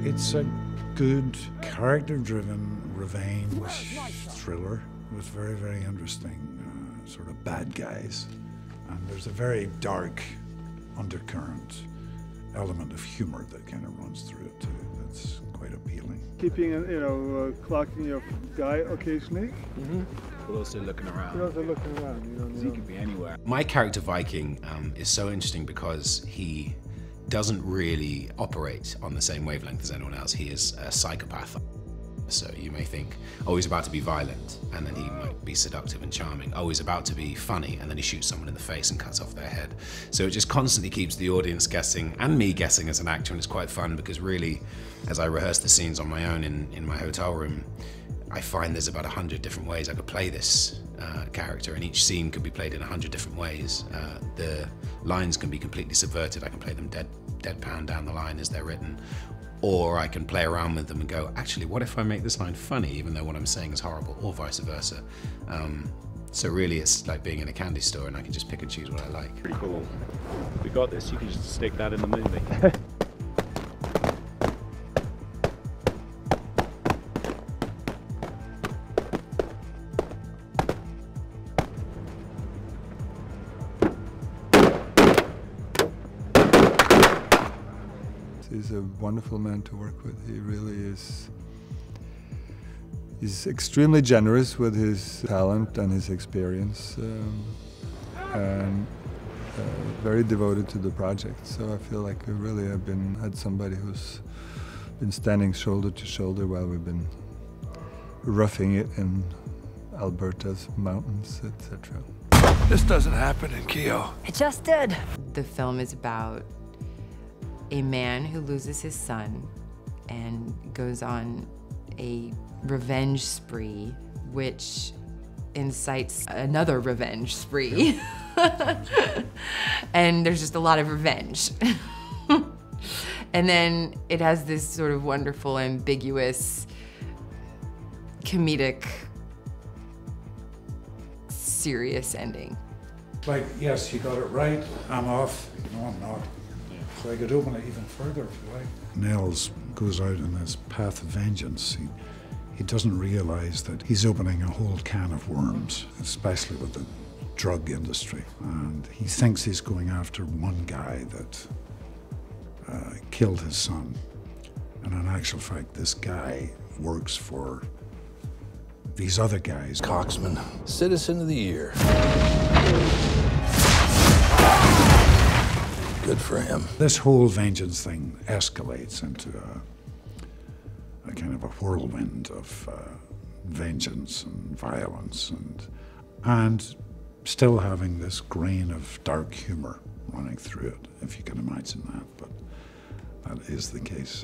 It's a good, character-driven revenge thriller with very, very interesting sort of bad guys. And there's a very dark undercurrent element of humor that kind of runs through it too. That's quite appealing. Keeping, clocking your guy occasionally. But also looking around. But also looking around, you know. He could be anywhere. My character Viking is so interesting because he doesn't really operate on the same wavelength as anyone else. He is a psychopath. So you may think, oh, he's about to be violent, and then he might be seductive and charming. Oh, he's about to be funny, and then he shoots someone in the face and cuts off their head. So it just constantly keeps the audience guessing, and me guessing as an actor, and it's quite fun because really, as I rehearse the scenes on my own in my hotel room, I find there's about 100 different ways I could play this character, and each scene could be played in 100 different ways. The lines can be completely subverted. I can play them deadpan down the line as they're written. Or I can play around with them and go, actually, what if I make this line funny, even though what I'm saying is horrible, or vice versa. So really, it's like being in a candy store, and I can just pick and choose what I like. Pretty cool. We got this. You can just stick that in the movie. He's a wonderful man to work with. He really is. He's extremely generous with his talent and his experience, and very devoted to the project. So I feel like we really have had somebody who's been standing shoulder to shoulder while we've been roughing it in Alberta's mountains, etc. This doesn't happen in Keo. It just did. The film is about a man who loses his son and goes on a revenge spree, which incites another revenge spree. And there's just a lot of revenge. And then it has this sort of wonderful, ambiguous, comedic, serious ending. Like, yes, you got it right, I'm off. No, I'm not. So I could open it even further if you like. Nels goes out on this path of vengeance. He doesn't realize that he's opening a whole can of worms, especially with the drug industry. And he thinks he's going after one guy that killed his son. And in actual fact, this guy works for these other guys. Coxman, Citizen of the Year. Good for him. This whole vengeance thing escalates into a kind of a whirlwind of vengeance and violence and still having this grain of dark humor running through it, if you can imagine that, but that is the case.